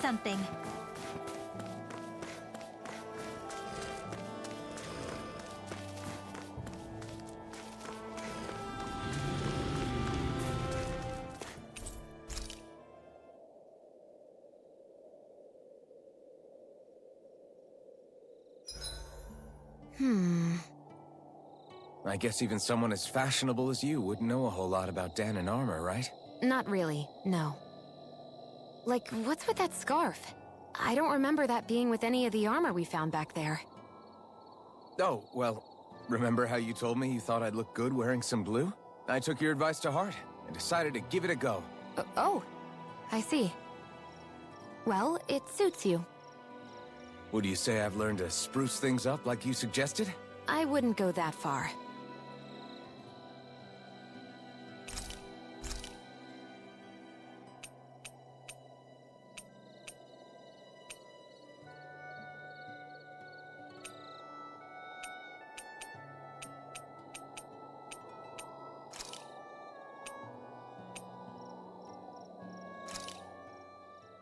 something. I guess even someone as fashionable as you wouldn't know a whole lot about Dahnan armor, right? Not really, no. Like, what's with that scarf? I don't remember that being with any of the armor we found back there. Oh, well, remember how you told me you thought I'd look good wearing some blue? I took your advice to heart and decided to give it a go. Oh, I see. Well, it suits you. Would you say I've learned to spruce things up like you suggested? I wouldn't go that far.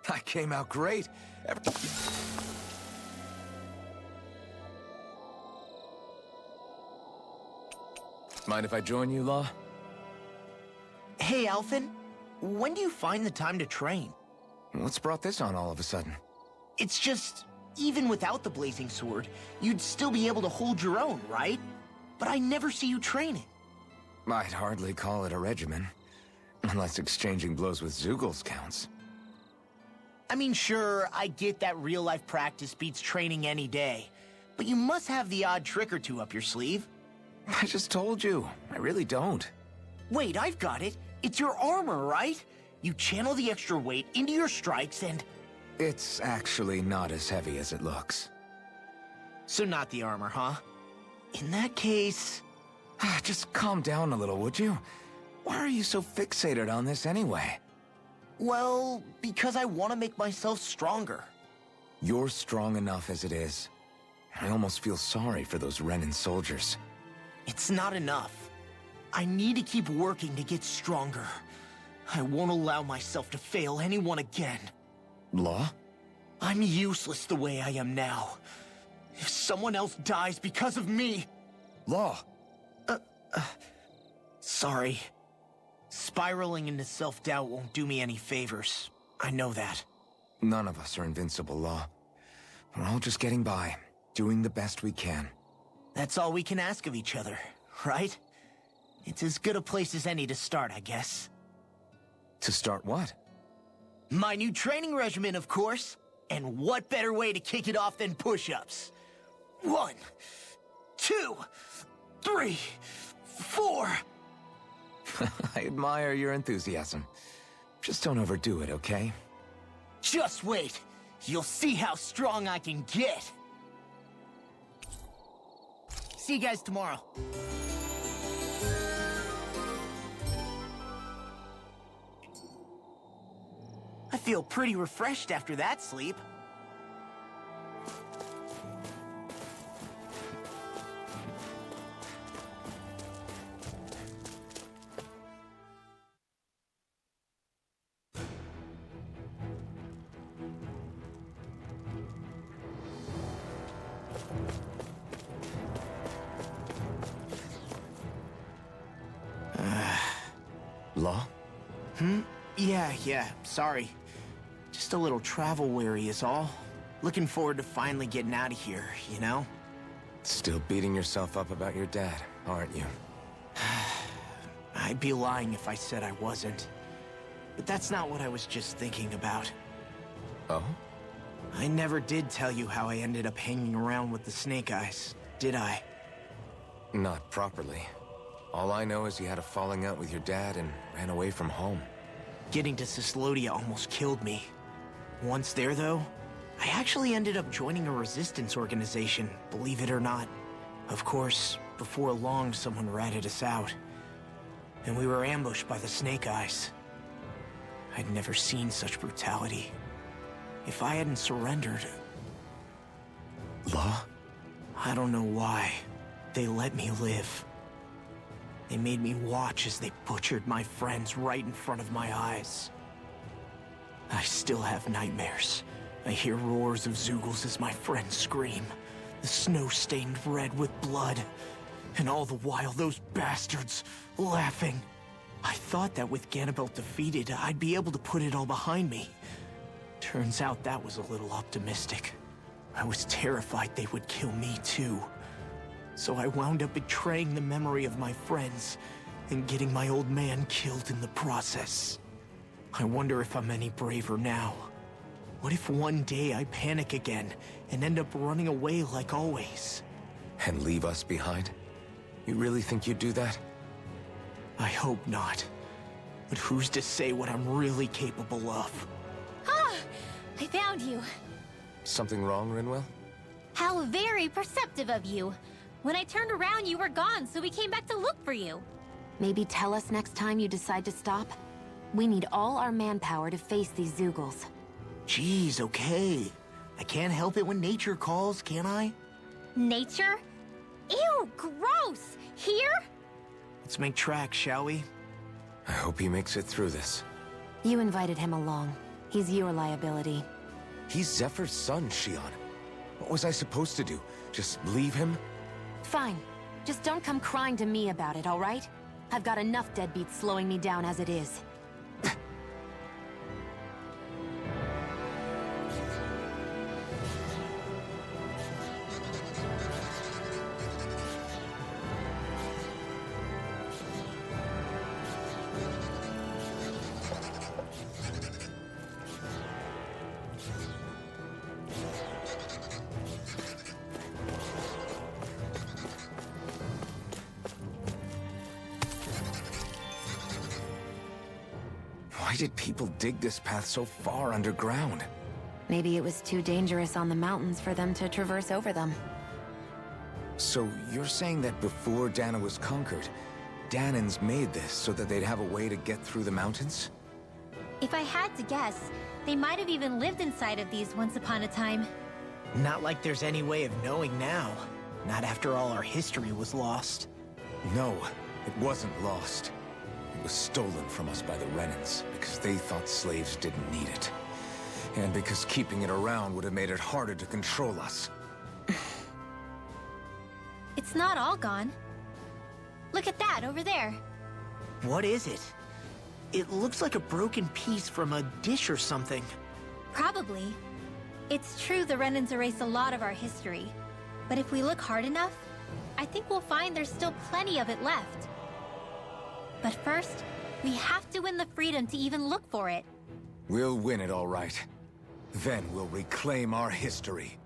I came out great. Mind if I join you, Law? Hey, Alphen. When do you find the time to train? What's brought this on all of a sudden? It's just, even without the blazing sword, you'd still be able to hold your own, right? But I never see you training. I'd hardly call it a regimen. Unless exchanging blows with Zeugles counts. I mean, sure, I get that real-life practice beats training any day. But you must have the odd trick or two up your sleeve. I just told you, I really don't. Wait, I've got it. It's your armor, right? You channel the extra weight into your strikes and... It's actually not as heavy as it looks. So not the armor, huh? In that case... Just calm down a little, would you? Why are you so fixated on this anyway? Well, because I want to make myself stronger. You're strong enough as it is. I almost feel sorry for those Renan soldiers. It's not enough. I need to keep working to get stronger. I won't allow myself to fail anyone again. Law? I'm useless the way I am now. If someone else dies because of me... Law! Sorry. Spiraling into self-doubt won't do me any favors. I know that. None of us are invincible, Law. We're all just getting by, doing the best we can. That's all we can ask of each other, right? It's as good a place as any to start, I guess. To start what? My new training regimen, of course. And what better way to kick it off than push-ups? 1, 2, 3, 4... I admire your enthusiasm. Just don't overdo it, okay? Just wait. You'll see how strong I can get. See you guys tomorrow. I feel pretty refreshed after that sleep. Law? Yeah, sorry. Just a little travel weary is all. Looking forward to finally getting out of here, you know? Still beating yourself up about your dad, aren't you? I'd be lying if I said I wasn't. But that's not what I was just thinking about. Oh? I never did tell you how I ended up hanging around with the Snake Eyes, did I? Not properly. All I know is you had a falling out with your dad and ran away from home. Getting to Cyslodia almost killed me. Once there, though, I actually ended up joining a resistance organization, believe it or not. Of course, before long, someone ratted us out. And we were ambushed by the Snake Eyes. I'd never seen such brutality. If I hadn't surrendered... Law? I don't know why. They let me live. They made me watch as they butchered my friends right in front of my eyes. I still have nightmares. I hear roars of Zeugles as my friends scream, the snow stained red with blood. And all the while, those bastards laughing. I thought that with Ganabelt defeated, I'd be able to put it all behind me. Turns out that was a little optimistic. I was terrified they would kill me too. So I wound up betraying the memory of my friends and getting my old man killed in the process. I wonder if I'm any braver now. What if one day I panic again and end up running away like always? And leave us behind? You really think you'd do that? I hope not. But who's to say what I'm really capable of? Ah! I found you. Something wrong, Rinwell? How very perceptive of you. When I turned around, you were gone, so we came back to look for you. Maybe tell us next time you decide to stop? We need all our manpower to face these Zeugles. Jeez, okay. I can't help it when nature calls, can I? Nature? Ew, gross! Here? Let's make tracks, shall we? I hope he makes it through this. You invited him along. He's your liability. He's Zephyr's son, Shion. What was I supposed to do? Just leave him? Fine. Just don't come crying to me about it, all right? I've got enough deadbeats slowing me down as it is. Why did people dig this path so far underground? Maybe it was too dangerous on the mountains for them to traverse over them. So you're saying that before Dahna was conquered, Dahnans made this so that they'd have a way to get through the mountains? If I had to guess, they might have even lived inside of these once upon a time. Not like there's any way of knowing now. Not after all our history was lost. No, it wasn't lost. It was stolen from us by the Renans, because they thought slaves didn't need it. And because keeping it around would have made it harder to control us. It's not all gone. Look at that over there. What is it? It looks like a broken piece from a dish or something. Probably. It's true the Renans erased a lot of our history. But if we look hard enough, I think we'll find there's still plenty of it left. But first, we have to win the freedom to even look for it. We'll win it all right. Then we'll reclaim our history.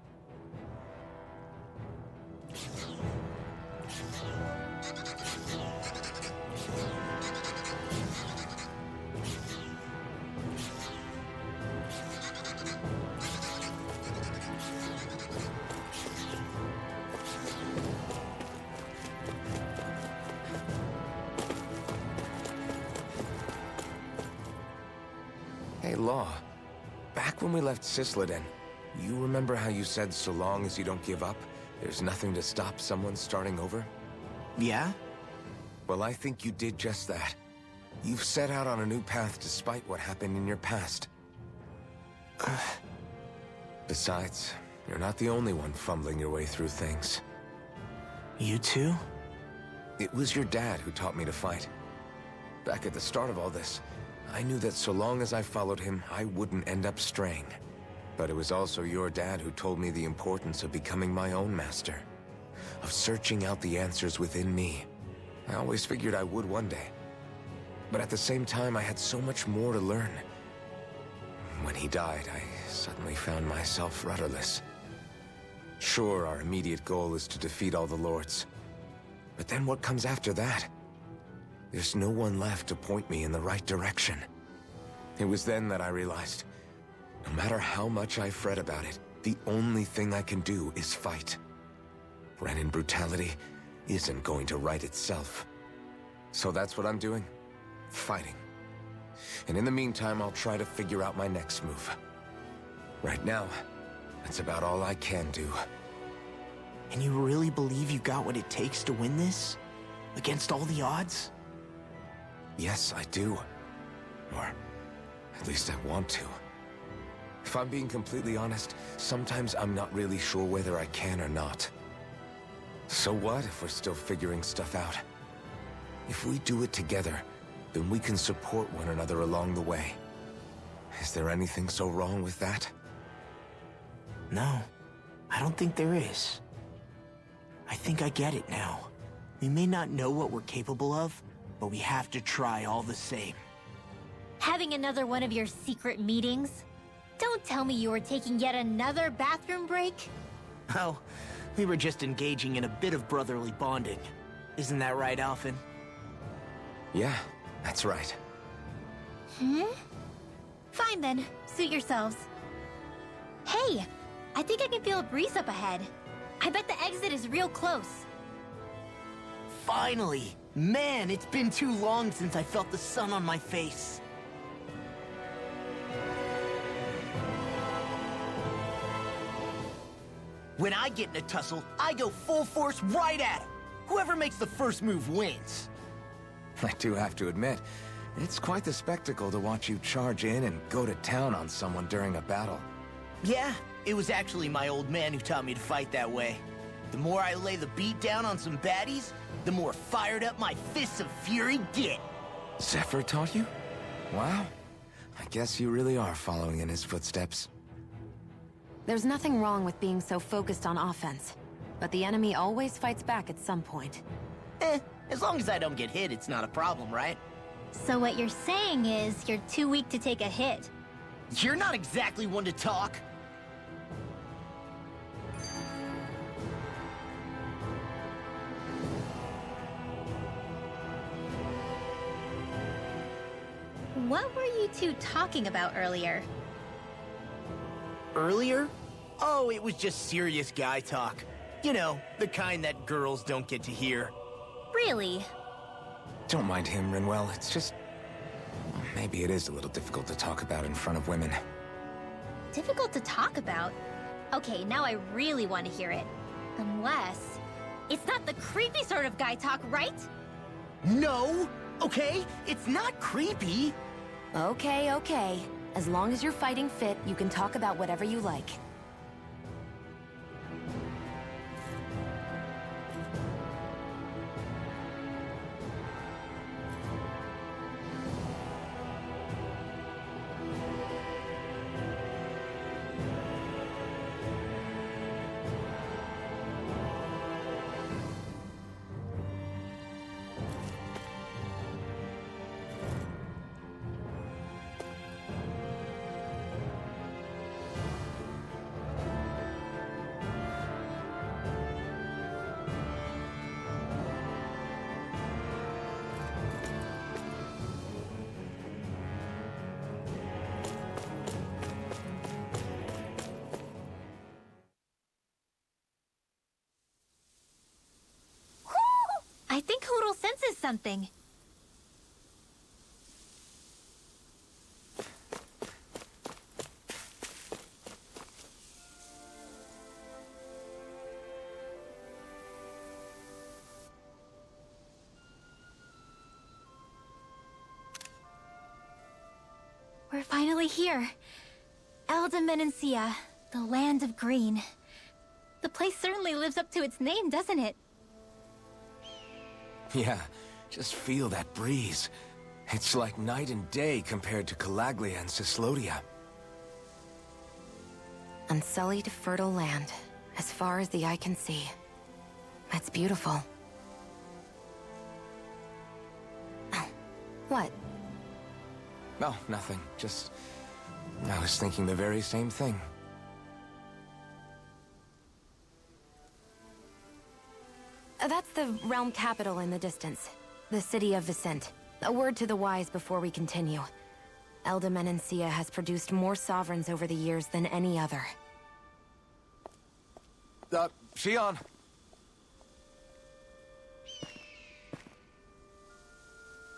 Hey, Law. Back when we left Cisladen, you remember how you said so long as you don't give up, there's nothing to stop someone starting over? Yeah? Well, I think you did just that. You've set out on a new path despite what happened in your past. Besides, you're not the only one fumbling your way through things. You too? It was your dad who taught me to fight. Back at the start of all this, I knew that so long as I followed him, I wouldn't end up straying. But it was also your dad who told me the importance of becoming my own master. Of searching out the answers within me. I always figured I would one day. But at the same time, I had so much more to learn. When he died, I suddenly found myself rudderless. Sure, our immediate goal is to defeat all the lords. But then what comes after that? There's no one left to point me in the right direction. It was then that I realized, no matter how much I fret about it, the only thing I can do is fight. Renan brutality isn't going to right itself. So that's what I'm doing. Fighting. And in the meantime, I'll try to figure out my next move. Right now, that's about all I can do. And you really believe you got what it takes to win this? Against all the odds? Yes, I do. Or at least I want to. If I'm being completely honest, sometimes I'm not really sure whether I can or not. So what if we're still figuring stuff out? If we do it together, then we can support one another along the way. Is there anything so wrong with that? No, I don't think there is. I think I get it now. We may not know what we're capable of, but we have to try all the same. Having another one of your secret meetings? Don't tell me you were taking yet another bathroom break? Oh, we were just engaging in a bit of brotherly bonding. Isn't that right, Alphen? Yeah, that's right. Fine then, suit yourselves. Hey, I think I can feel a breeze up ahead. I bet the exit is real close. Finally! Man, it's been too long since I felt the sun on my face. When I get in a tussle, I go full force right at him. Whoever makes the first move wins. I do have to admit, it's quite the spectacle to watch you charge in and go to town on someone during a battle. Yeah, it was actually my old man who taught me to fight that way. The more I lay the beat down on some baddies, the more fired up my fists of fury get. Zephyr taught you? Wow. I guess you really are following in his footsteps. There's nothing wrong with being so focused on offense, but the enemy always fights back at some point. As long as I don't get hit, it's not a problem, right? So what you're saying is you're too weak to take a hit. You're not exactly one to talk. What were you two talking about earlier? Earlier? Oh, it was just serious guy talk. You know, the kind that girls don't get to hear. Really? Don't mind him, Rinwell. It's just... well, maybe it is a little difficult to talk about in front of women. Difficult to talk about? Okay, now I really want to hear it. Unless... it's not the creepy sort of guy talk, right? No! Okay? It's not creepy! Okay, okay. As long as you're fighting fit, you can talk about whatever you like. I think Hootle senses something. We're finally here. Elde Menancia, the land of green. The place certainly lives up to its name, doesn't it? Yeah, just feel that breeze. It's like night and day compared to Calaglia and Cyslodia. Unsullied, fertile land, as far as the eye can see. It's beautiful. Oh, what? Oh, nothing. Just... I was thinking the very same thing. That's the realm capital in the distance. The city of Vicent. A word to the wise before we continue. Elde Menancia has produced more sovereigns over the years than any other. Shionne!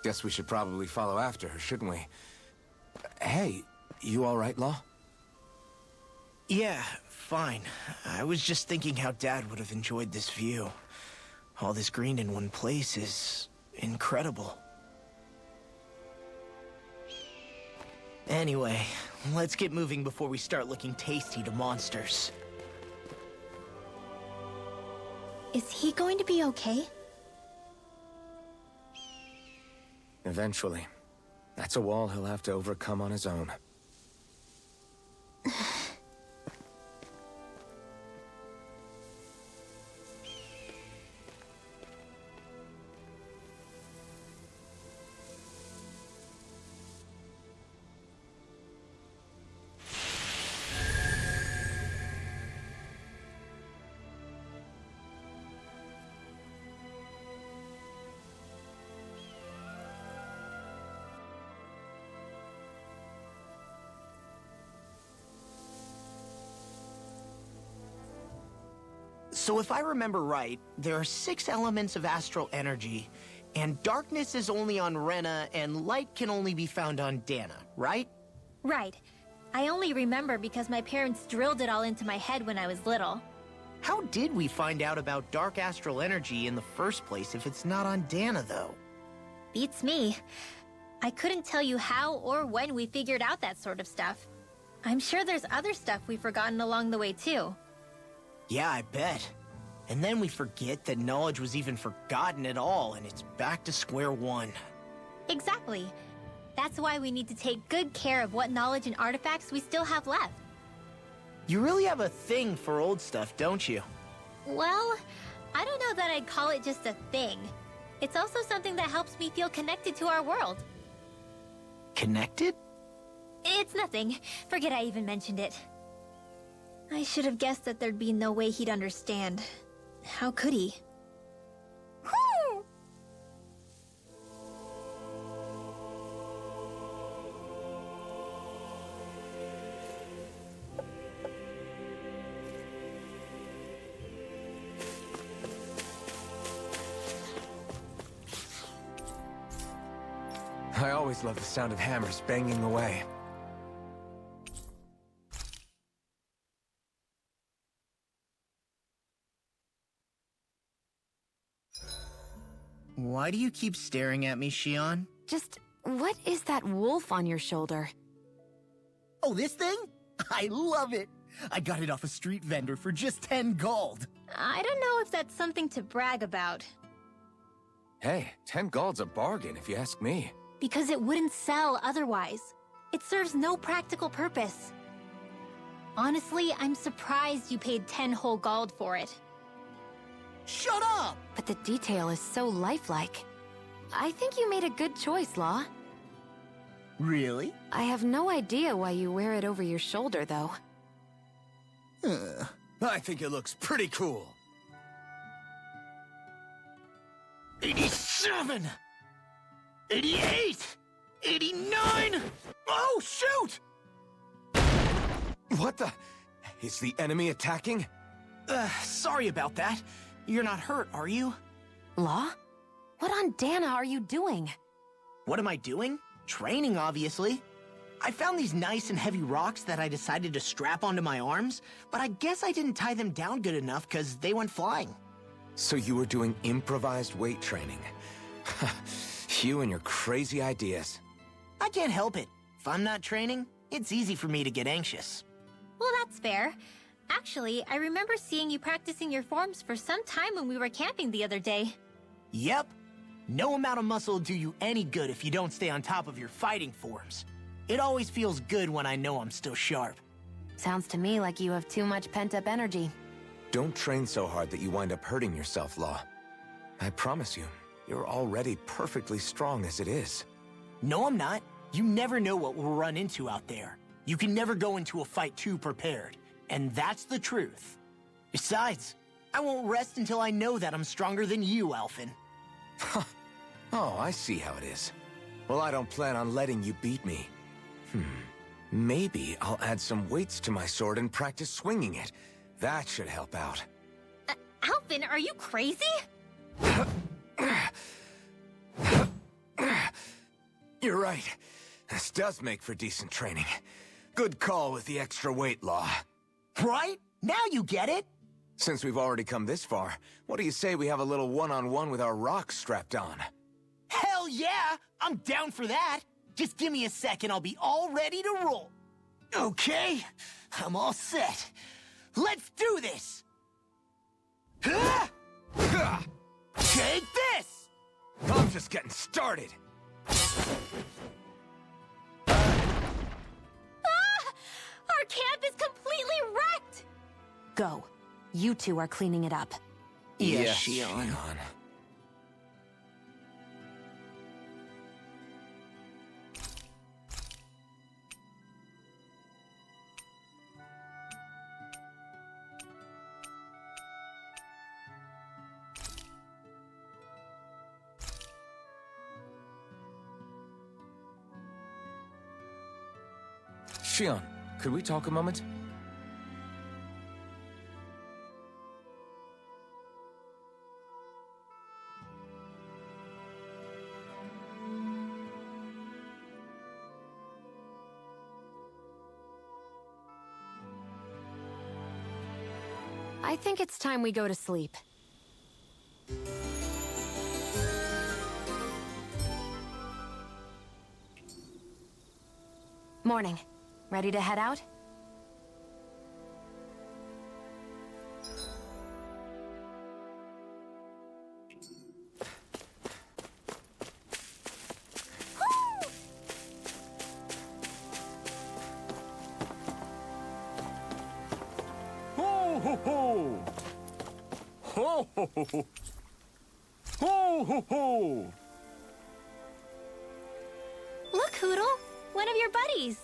Guess we should probably follow after her, shouldn't we? Hey, you all right, Law? Yeah, fine. I was just thinking how Dad would have enjoyed this view. All this green in one place is... incredible. Anyway, let's get moving before we start looking tasty to monsters. Is he going to be okay? Eventually. That's a wall he'll have to overcome on his own. So if I remember right, there are 6 elements of astral energy, and darkness is only on Rena, and light can only be found on Dana, right? Right. I only remember because my parents drilled it all into my head when I was little. How did we find out about dark astral energy in the first place if it's not on Dana, though? Beats me. I couldn't tell you how or when we figured out that sort of stuff. I'm sure there's other stuff we've forgotten along the way, too. Yeah, I bet. And then we forget that knowledge was even forgotten at all, and it's back to square one. Exactly. That's why we need to take good care of what knowledge and artifacts we still have left. You really have a thing for old stuff, don't you? Well, I don't know that I'd call it just a thing. It's also something that helps me feel connected to our world. Connected? It's nothing. Forget I even mentioned it. I should have guessed that there'd be no way he'd understand. How could he? I always love the sound of hammers banging away. Why do you keep staring at me, Shion? Just, what is that wolf on your shoulder? Oh, this thing? I love it! I got it off a street vendor for just 10 gold. I don't know if that's something to brag about. Hey, 10 gold's a bargain if you ask me. Because it wouldn't sell otherwise. It serves no practical purpose. Honestly, I'm surprised you paid 10 whole gold for it. Shut up! But the detail is so lifelike. I think you made a good choice, Law. Really? I have no idea why you wear it over your shoulder, though. I think it looks pretty cool. 87! 88! 89! Oh, shoot! What the? Is the enemy attacking? Sorry about that. You're not hurt, are you? Law? What on Dana are you doing? What am I doing? Training, obviously. I found these nice and heavy rocks that I decided to strap onto my arms, but I guess I didn't tie them down good enough because they went flying. So you were doing improvised weight training. You and your crazy ideas. I can't help it. If I'm not training, it's easy for me to get anxious. Well, that's fair. Actually, I remember seeing you practicing your forms for some time when we were camping the other day. Yep. No amount of muscle will do you any good if you don't stay on top of your fighting forms. It always feels good when I know I'm still sharp. Sounds to me like you have too much pent-up energy. Don't train so hard that you wind up hurting yourself, Law. I promise you, you're already perfectly strong as it is. No, I'm not. You never know what we'll run into out there. You can never go into a fight too prepared. And that's the truth. Besides, I won't rest until I know that I'm stronger than you, Alphen. Oh, I see how it is. Well, I don't plan on letting you beat me. Maybe I'll add some weights to my sword and practice swinging it. That should help out. Alphen, are you crazy? You're right. This does make for decent training. Good call with the extra weight, Law. Right? Now you get it! Since we've already come this far, what do you say we have a little one-on-one with our rocks strapped on? Hell yeah! I'm down for that! Just give me a sec and I'll be all ready to roll. Okay, I'm all set. Let's do this! Take this! I'm just getting started. Ah! Our camp is completely wrecked! Go. You two are cleaning it up. Yes, Shionne. Shionne, could we talk a moment? I think it's time we go to sleep. Morning. Ready to head out? Ho ho ho! Ho ho ho ho! Ho ho ho! Look, Hootle! One of your buddies!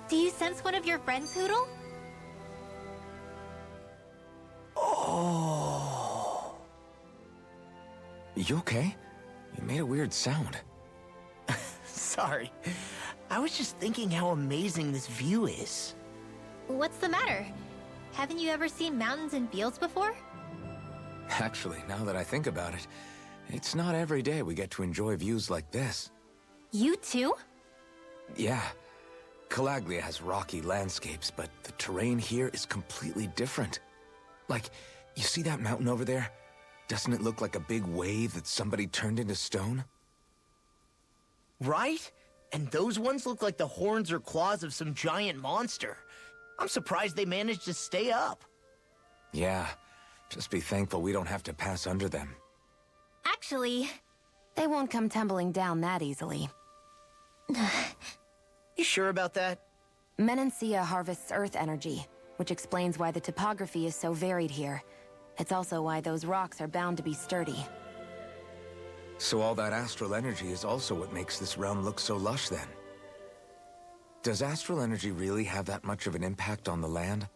Do you sense one of your friends, Hootle? Oh. You okay? You made a weird sound. Sorry. I was just thinking how amazing this view is. What's the matter? Haven't you ever seen mountains and fields before? Actually, now that I think about it, it's not every day we get to enjoy views like this. You too? Yeah. Calaglia has rocky landscapes, but the terrain here is completely different. Like, you see that mountain over there? Doesn't it look like a big wave that somebody turned into stone? Right? And those ones look like the horns or claws of some giant monster. I'm surprised they managed to stay up. Yeah. Just be thankful we don't have to pass under them. Actually, They won't come tumbling down that easily. You sure about that? Menancia harvests earth energy, which explains why the topography is so varied here. It's also why those rocks are bound to be sturdy. So all that astral energy is also what makes this realm look so lush then. Does astral energy really have that much of an impact on the land?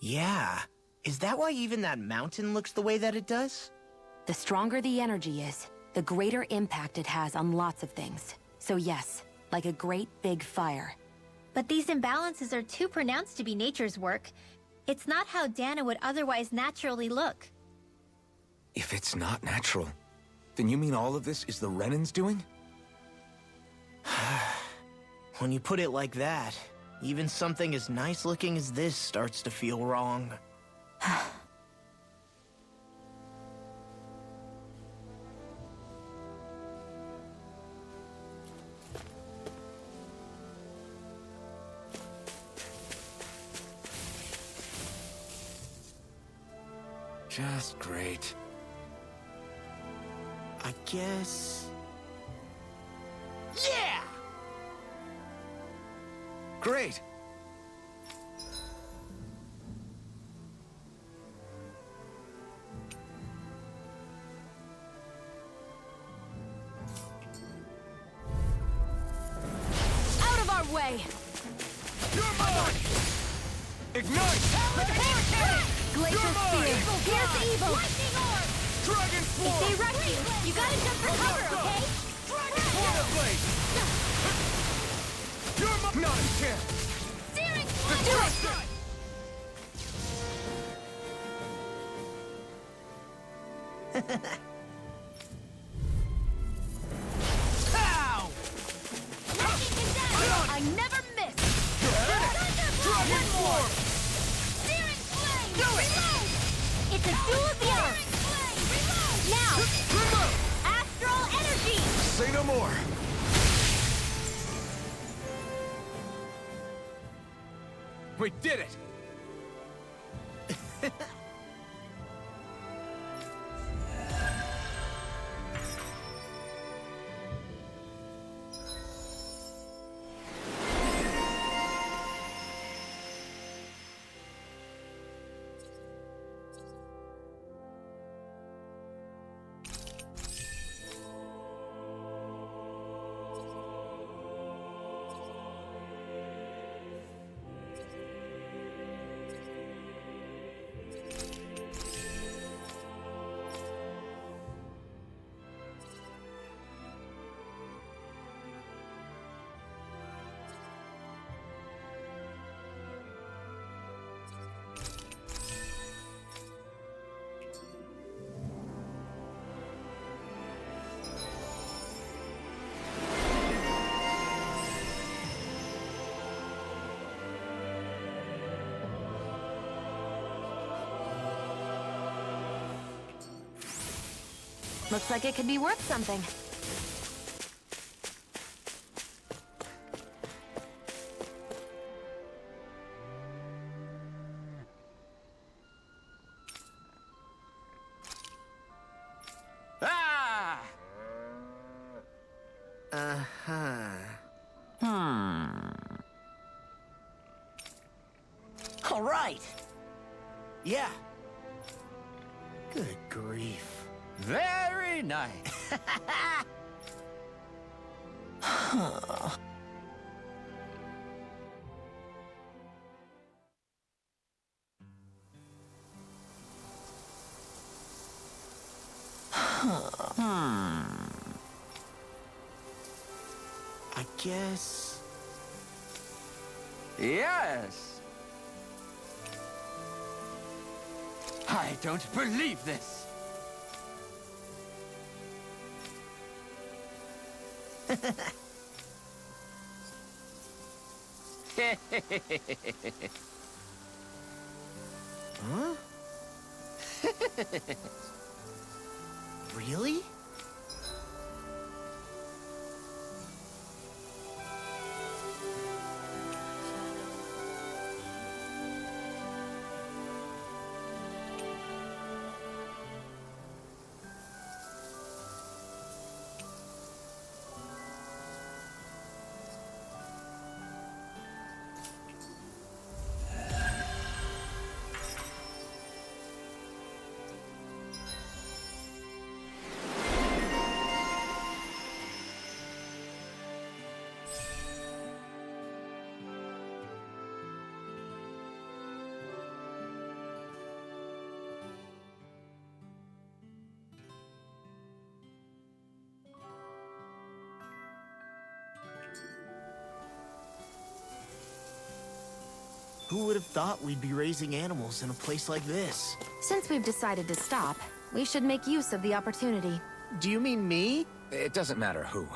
Yeah. Is that why even that mountain looks the way that it does? The stronger the energy is, the greater impact it has on lots of things. So yes, like a great big fire. but these imbalances are too pronounced to be nature's work. It's not how Dana would otherwise naturally look. If it's not natural, then you mean all of this is the Renans doing? When you put it like that, even something as nice looking as this starts to feel wrong. Just great. I guess... Yeah! Great! Out of our way! Your mark! Ignite! Glacial Spear! Here's the evil! Lightning orb! Dragon If Swarm! they rush you, you gotta jump for cover, okay? Tornado Blade! Your mark! Not a chance! Searing Do it! Ow! Lightning condemned! It's a duel of the arts! Now! Astral energy! Say no more! We did it! Looks like it could be worth something. Ah! All right. Yeah. Good grief. Very nice. I guess... Yes. I don't believe this. Huh? Really? Who would have thought we'd be raising animals in a place like this? Since we've decided to stop, we should make use of the opportunity. Do you mean me? It doesn't matter who.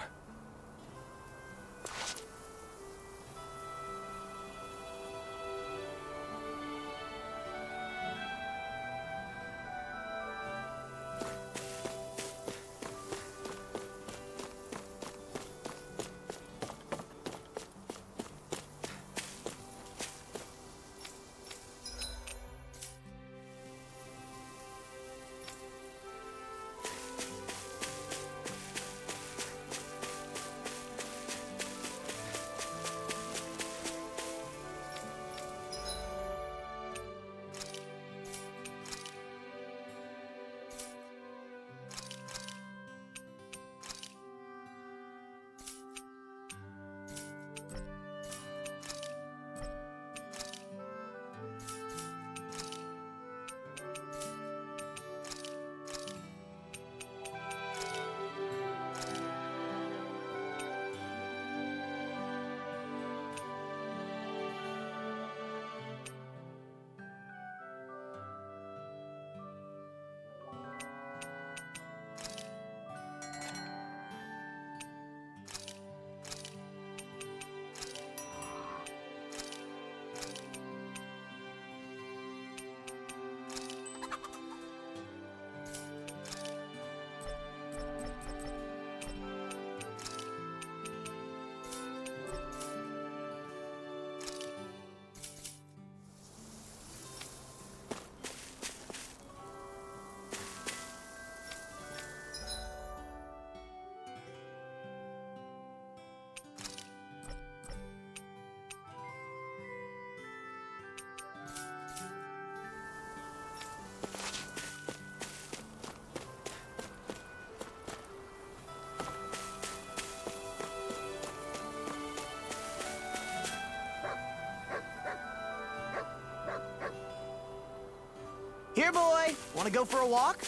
Here, boy! Wanna go for a walk?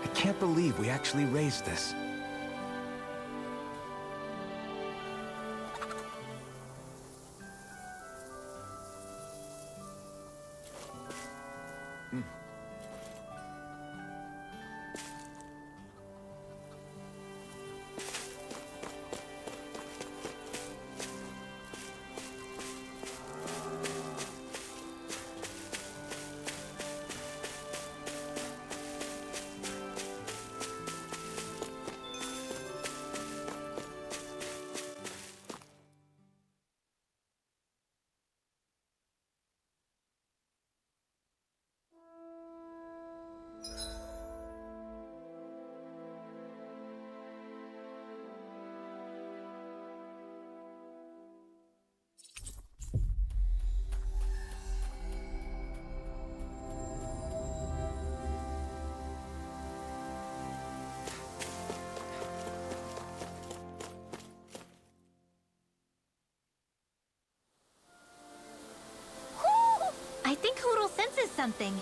I can't believe we actually raised this. I think Hootle senses something.